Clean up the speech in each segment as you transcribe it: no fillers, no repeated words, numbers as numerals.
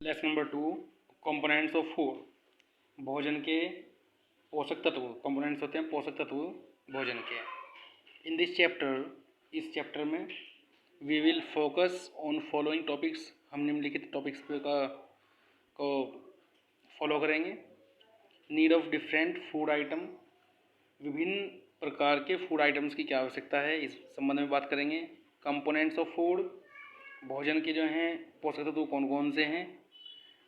Lesson number 2, components of food. भोजन के पोषक तत्व। कंपोनेंट्स होते हैं पोषक तत्व भोजन के। इन दिस चैप्टर, इस चैप्टर में we will focus on following topics. हम निम्नलिखित टॉपिक्स को फॉलो करेंगे। Need of different food item. विभिन्न प्रकार के फूड आइटम्स की क्या आवश्यकता है, इस संबंध में बात करेंगे। Components of food. भोजन के जो हैं पोषक तत्व कौन कौन से हैं।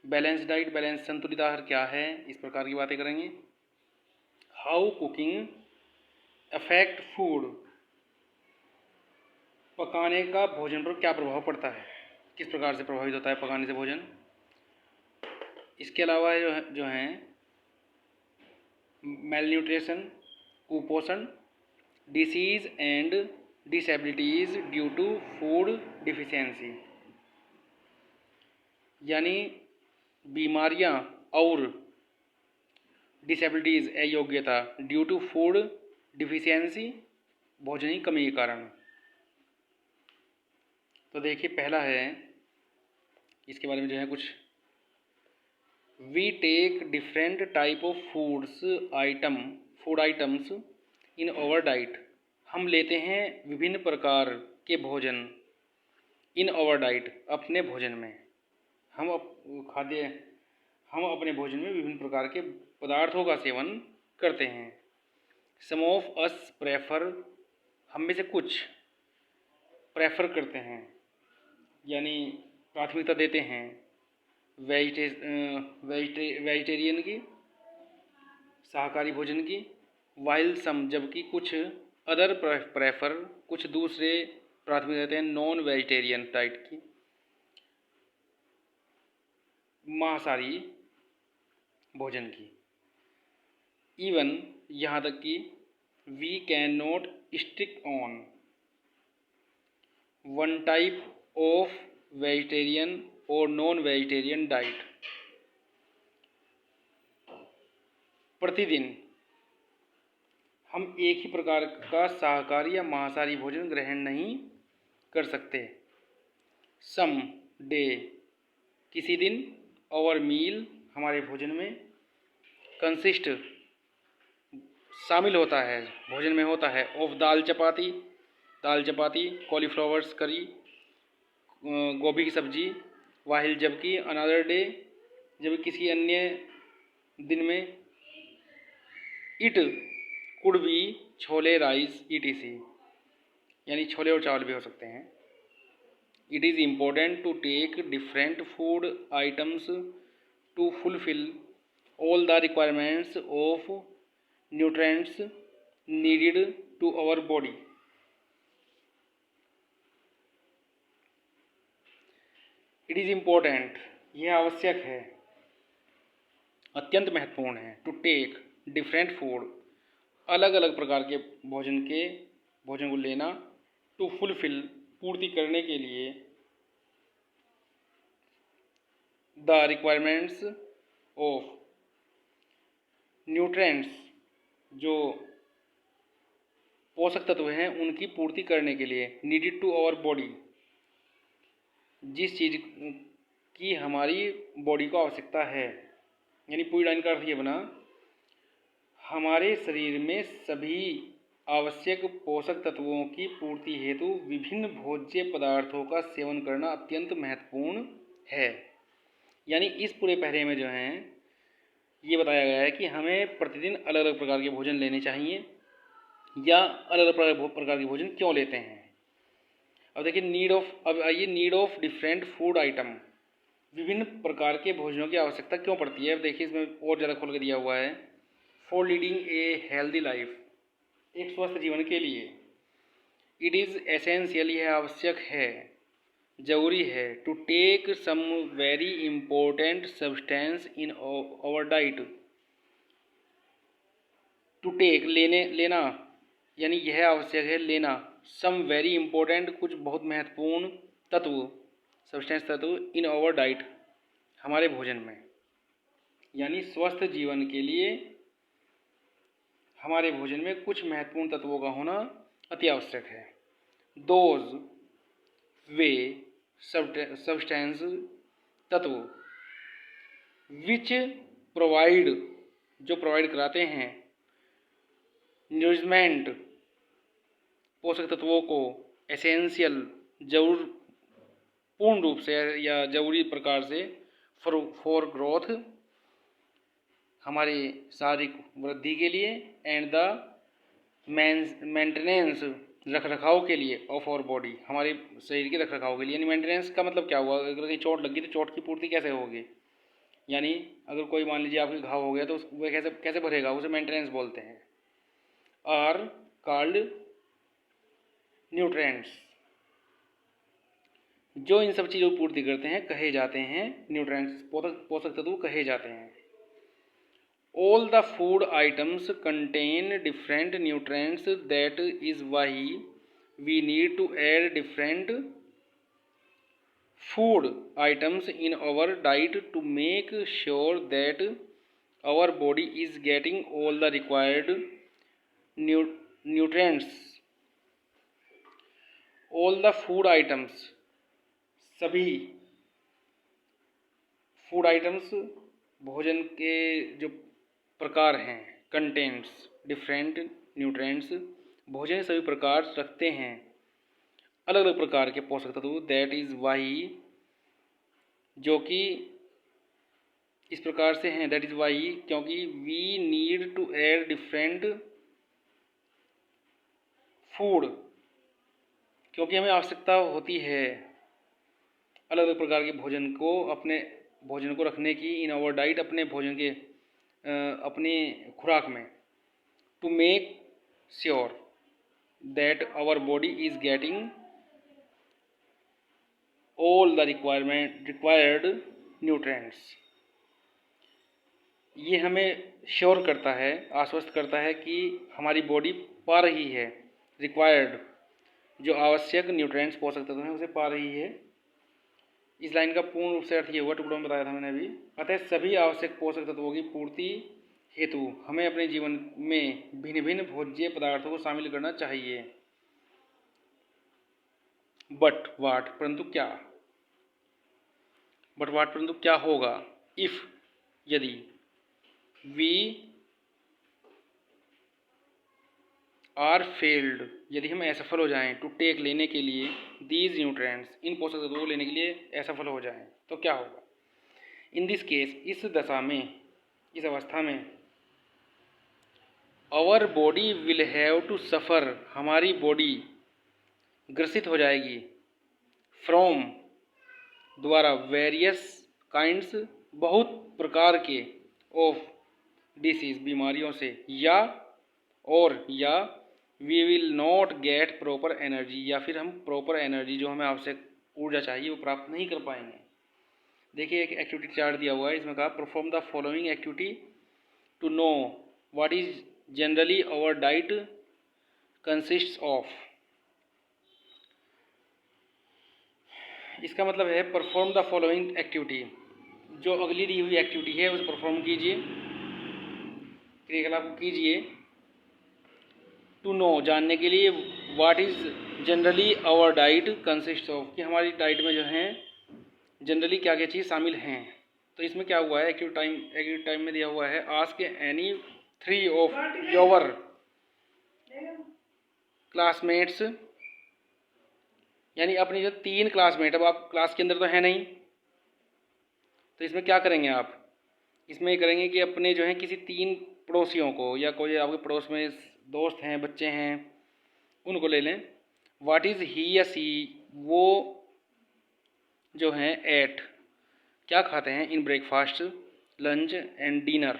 बैलेंस डाइट, बैलेंस संतुलित आहार क्या है, इस प्रकार की बातें करेंगे। How cooking affect food. पकाने का भोजन पर क्या प्रभाव पड़ता है, किस प्रकार से प्रभावित होता है पकाने से भोजन। इसके अलावा जो हैं मेलन्यूट्रिशन, कुपोषण, disease and disabilities due to food deficiency, यानी बीमारियां और डिसेबिलिटीज अयोग्यता ड्यू टू फूड डिफिशियंसी, भोजन की कमी के कारण। तो देखिए पहला है, इसके बारे में जो है कुछ। We take different type of food items in our diet. हम लेते हैं विभिन्न प्रकार के भोजन इन आवर डाइट, अपने भोजन में। हम अपने भोजन में विभिन्न प्रकार के पदार्थों का सेवन करते हैं। सम ऑफ अस प्रेफर, हम में से कुछ प्रेफर करते हैं यानी प्राथमिकता देते हैं वेजिटेरियन की, शाकाहारी भोजन की। वाइल सम, जबकि कुछ अदर प्रेफर, कुछ दूसरे प्राथमिकता देते हैं नॉन वेजिटेरियन डाइट की, मांसाहारी भोजन की। इवन, यहाँ तक कि we can not stick on one type of vegetarian और नॉन वेजिटेरियन डाइट। प्रतिदिन हम एक ही प्रकार का शाकाहारी या मांसाहारी भोजन ग्रहण नहीं कर सकते। सम डे, किसी दिन। आवर मील, हमारे भोजन में। कंसिस्ट, शामिल होता है, भोजन में होता है। ऑफ दाल चपाती, कॉलीफ्लावर्स करी, गोभी की सब्जी। वाहिल, जबकि। अनदर डे, जब किसी अन्य दिन में। It could be chole, rice, etc, यानी छोले और चावल भी हो सकते हैं। It is important to take different food items to fulfil all the requirements of nutrients needed to our body. It is important, यह आवश्यक है, अत्यंत महत्वपूर्ण है। टू टेक डिफरेंट फूड, अलग अलग प्रकार के भोजन को लेना। टू फुलफिल, पूर्ति करने के लिए। द रिक्वायरमेंट्स ऑफ न्यूट्रिएंट्स, जो पोषक तत्व हैं उनकी पूर्ति करने के लिए। नीडेड टू आवर बॉडी, जिस चीज़ की हमारी बॉडी को आवश्यकता है, यानी पूरी लाइन का अर्थ ये बना, हमारे शरीर में सभी आवश्यक पोषक तत्वों की पूर्ति हेतु विभिन्न भोज्य पदार्थों का सेवन करना अत्यंत महत्वपूर्ण है। यानी इस पूरे पहरे में जो है ये बताया गया है कि हमें प्रतिदिन अलग अलग प्रकार के भोजन लेने चाहिए, या अलग अलग प्रकार के भोजन क्यों लेते हैं। अब देखिए अब आइए need of different food item. विभिन्न प्रकार के भोजनों की आवश्यकता क्यों पड़ती है। अब देखिए इसमें और ज़्यादा खोल के दिया हुआ है। For leading a healthy life, एक स्वस्थ जीवन के लिए। इट इज़ एसेंशियल, यह आवश्यक है, जरूरी है। To take some very important substance in our diet. To take, लेना, यानी यह आवश्यक है, लेना। सम वेरी इम्पोर्टेंट, कुछ बहुत महत्वपूर्ण तत्व, सब्सटेंस तत्व। इन आवर डाइट, हमारे भोजन में, यानी स्वस्थ जीवन के लिए हमारे भोजन में कुछ महत्वपूर्ण तत्वों का होना अति आवश्यक है। दोज वे सब्सटेंस, तत्व, विच प्रोवाइड, जो प्रोवाइड कराते हैं, न्यूट्रिमेंट, पोषक तत्वों को, एसेंशियल, जरूर पूर्ण रूप से या जरूरी प्रकार से, फॉर ग्रोथ, हमारी शारीरिक वृद्धि के लिए, एंड द मेंटेनेंस, रख रखाव के लिए, ऑफ आवर बॉडी, हमारे शरीर के रख रखाव के लिए। यानी मेंटेनेंस का मतलब क्या हुआ, अगर कहीं चोट लगी तो चोट की पूर्ति कैसे होगी, यानी अगर कोई मान लीजिए आपके घाव हो गया तो वह कैसे कैसे भरेगा, उसे मेंटेनेंस बोलते हैं। आर कॉल्ड न्यूट्रिएंट्स, जो इन सब चीज़ों की पूर्ति करते हैं कहे जाते हैं न्यूट्रिएंट्स, पोषक तत्व कहे जाते हैं। All the food items contain different nutrients, that is why we need to add different food items in our diet to make sure that our body is getting all the required nutrients. All the food items, सभी food items, भोजन के जो प्रकार हैं, contents different nutrients, भोजन के सभी प्रकार रखते हैं अलग अलग प्रकार के पोषक तत्व। दैट इज़ वाई, जो कि इस प्रकार से हैं, दैट इज़ वाई, क्योंकि we need to add different food, क्योंकि हमें आवश्यकता होती है अलग अलग प्रकार के भोजन को, अपने भोजन को रखने की, इन आवर डाइट, अपने भोजन के अपनी खुराक में, to make sure that our body is getting all the required nutrients. ये हमें श्योर करता है, आश्वस्त करता है कि हमारी बॉडी पा रही है रिक्वायर्ड, जो आवश्यक न्यूट्रिएंट्स पोषक तत्व हैं उसे पा रही है। इस लाइन का पूर्ण रूप से अर्थ ये हुआ, टुकड़ों में बताया था मैंने अभी। अतः सभी आवश्यक पोषक तत्वों की पूर्ति हेतु हमें अपने जीवन में भिन्न भिन्न भोज्य पदार्थों को शामिल करना चाहिए। बट वाट, परंतु क्या, बट वाट परंतु क्या होगा, इफ, यदि, वी आर फेल्ड, यदि हम असफल हो जाएं, टू टेक, लेने के लिए, दीज न्यूट्रिएंट्स, इन पोषक तत्वों को लेने के लिए असफल हो जाएं, तो क्या होगा। इन दिस केस, इस दशा में, इस अवस्था में, our body will have to suffer, हमारी बॉडी ग्रसित हो जाएगी, फ्रॉम, द्वारा, वेरियस काइंड्स, बहुत प्रकार के, ऑफ डिसीज, बीमारियों से, या, और, या, we will not get proper energy, या फिर हम प्रॉपर एनर्जी, जो हमें आवश्यक ऊर्जा चाहिए, वो प्राप्त नहीं कर पाएंगे। देखिए एक एक्टिविटी चार्ट दिया हुआ है, इसमें कहा perform the following activity to know what is generally our diet consists of. इसका मतलब है परफॉर्म द फॉलोइंग एक्टिविटी, जो अगली दी हुई एक्टिविटी है उसे परफॉर्म कीजिए, क्रियाकलाप को कीजिए, टू नो, जानने के लिए, what is generally our diet consist of, कि हमारी डाइट में जो है जनरली क्या क्या चीज़ शामिल हैं। तो इसमें क्या हुआ है, एक्टिव टाइम में दिया हुआ है, ask any 3 of your classmates, यानी अपनी जो 3 क्लासमेट, अब आप क्लास के अंदर तो है नहीं, तो इसमें क्या करेंगे आप, इसमें ये करेंगे कि अपने जो है किसी 3 पड़ोसियों को, या कोई आपके पड़ोस में दोस्त हैं, बच्चे हैं, उनको ले लें। व्हाट इज़ ही या सी, वो जो हैं एट, क्या खाते हैं, in breakfast, lunch and dinner.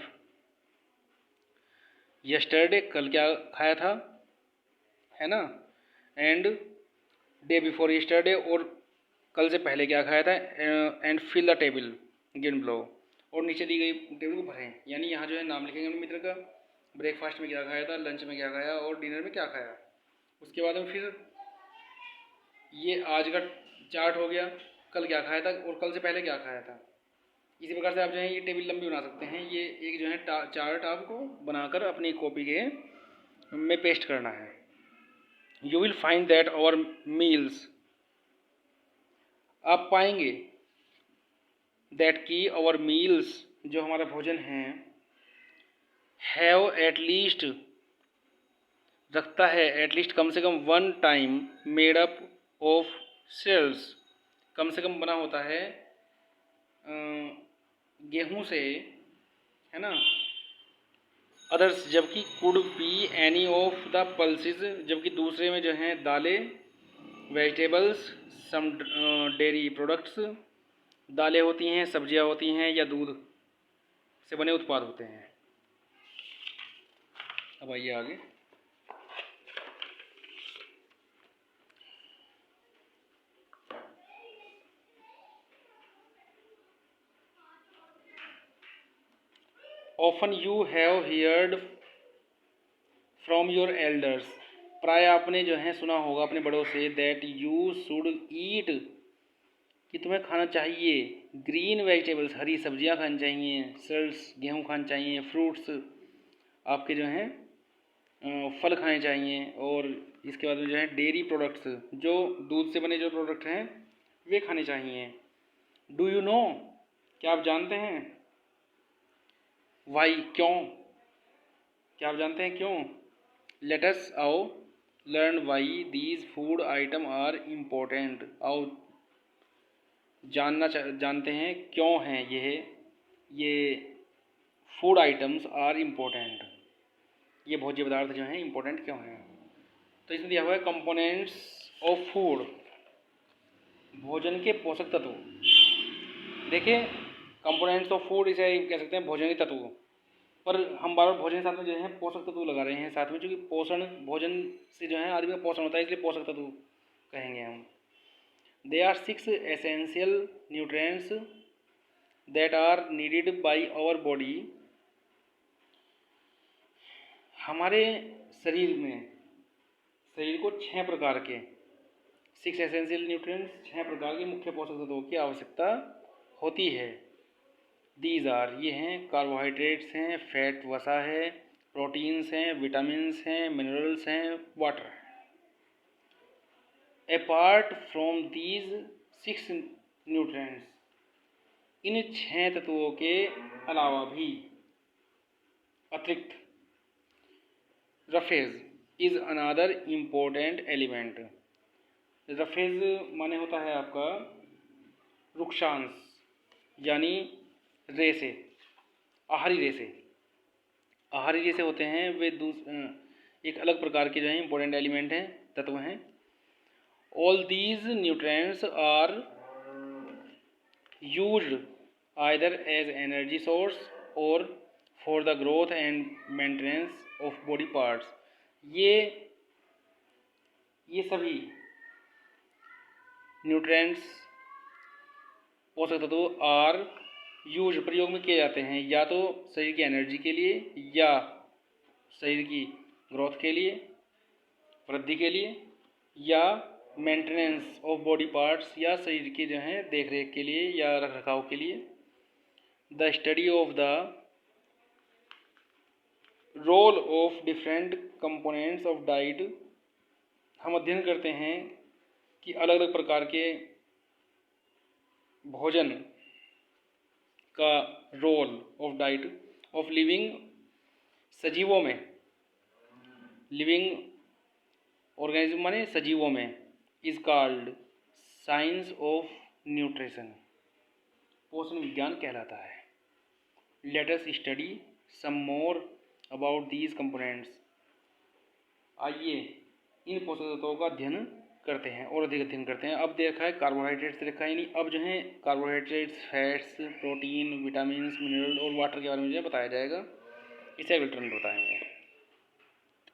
Yesterday, कल क्या खाया था, है ना, एंड डे बिफोर यस्टरडे, और कल से पहले क्या खाया था, and fill the table given below, और नीचे दी गई टेबल को भरें। यानी यहाँ जो है नाम लिखेंगे अपने मित्र का, ब्रेकफास्ट में क्या खाया था, लंच में क्या खाया, और डिनर में क्या खाया। उसके बाद में फिर ये आज का चार्ट हो गया, कल क्या खाया था और कल से पहले क्या खाया था। इसी प्रकार से आप जो है ये टेबल लंबी बना सकते हैं। ये एक जो है चार्ट आपको बनाकर अपनी कॉपी के में पेस्ट करना है। You will find that our meals, आप पाएंगे दैट की आवर मील्स, जो हमारा भोजन है हैव एटलीस्ट रखता है एटलीस्ट कम से कम 1 time made up of cells, कम से कम बना होता है गेहूं से, है ना। अदर्स जबकि could be any of the pulses, जबकि दूसरे में जो हैं दालें, वेजिटेबल्स, सम डेयरी प्रोडक्ट्स, दालें होती हैं, सब्जियां होती हैं या दूध से बने उत्पाद होते हैं। अब आइए आगे। Often you have heard from your elders, प्राय आपने जो है सुना होगा अपने बड़ों से, दैट यू शुड ईट, कि तुम्हें खाना चाहिए, ग्रीन वेजिटेबल्स, हरी सब्जियां खानी चाहिए, सीड्स, गेहूं खाना चाहिए, फ्रूट्स, आपके जो हैं फल खाने चाहिए, और इसके बाद में जो है डेयरी प्रोडक्ट्स, जो दूध से बने जो प्रोडक्ट हैं वे खाने चाहिए। डू यू नो, क्या आप जानते हैं, वाई, क्यों, क्या आप जानते हैं क्यों, लेट अस आओ learn why these food item are important, आओ जानते हैं क्यों हैं ये फूड आइटम्स आर इम्पोर्टेंट, ये भोज्य पदार्थ जो हैं इम्पोर्टेंट क्यों हैं। तो इसमें दिया हुआ है कंपोनेंट्स ऑफ फूड, भोजन के पोषक तत्व। देखिए कंपोनेंट्स ऑफ फूड इसे कह सकते हैं भोजन के तत्व, पर हम बार बार भोजन के साथ में जो है पोषक तत्व लगा रहे हैं साथ में, क्योंकि पोषण, भोजन से जो है आदमी का पोषण होता है, इसलिए पोषक तत्व कहेंगे हम। They are 6 essential nutrients that are needed by our body, हमारे शरीर को 6 प्रकार के 6 एसेंशियल न्यूट्रिएंट्स, 6 प्रकार के मुख्य पोषक तत्वों की आवश्यकता होती है। दीज आर, ये हैं कार्बोहाइड्रेट्स हैं, फैट वसा है, प्रोटीन्स हैं, विटामिन्स हैं, मिनरल्स हैं, वाटर है। अपार्ट फ्रॉम दीज 6 न्यूट्रिएंट्स, इन 6 तत्वों के अलावा भी, अतिरिक्त, roughage is another important element, roughage माने होता है आपका रुक्षांश, यानी रेसे, आहारी रेसे होते हैं वे एक अलग प्रकार के जो हैं इंपॉर्टेंट एलिमेंट हैं, तत्व हैं। All these nutrients are used either as energy source और for the growth and maintenance of body parts, ये सभी न्यूट्रिएंट्स, पोषक तत्व आर यूज, प्रयोग में किए जाते हैं, या तो शरीर की एनर्जी के लिए, या शरीर की ग्रोथ के लिए, वृद्धि के लिए, या मेंटेनेंस ऑफ बॉडी पार्ट्स, या शरीर की जो है देख रेख के लिए या रख रखाव के लिए। The study of the role of different components of diet, हम अध्ययन करते हैं कि अलग अलग प्रकार के भोजन का role of diet of living, सजीवों में, लिविंग ऑर्गेनिज्म माने सजीवों में, is called science of nutrition, पोषण विज्ञान कहलाता है। Let us study some more about these components, आइए इन पोषक तत्वों का अध्ययन करते हैं और अधिक अध्ययन करते हैं। अब देखा है कार्बोहाइड्रेट्स देखा है, नहीं, अब जो है carbohydrates, fats, protein, vitamin, mineral और वाटर के बारे में जो है बताया जाएगा, इसे अगले टर्न में बताएंगे।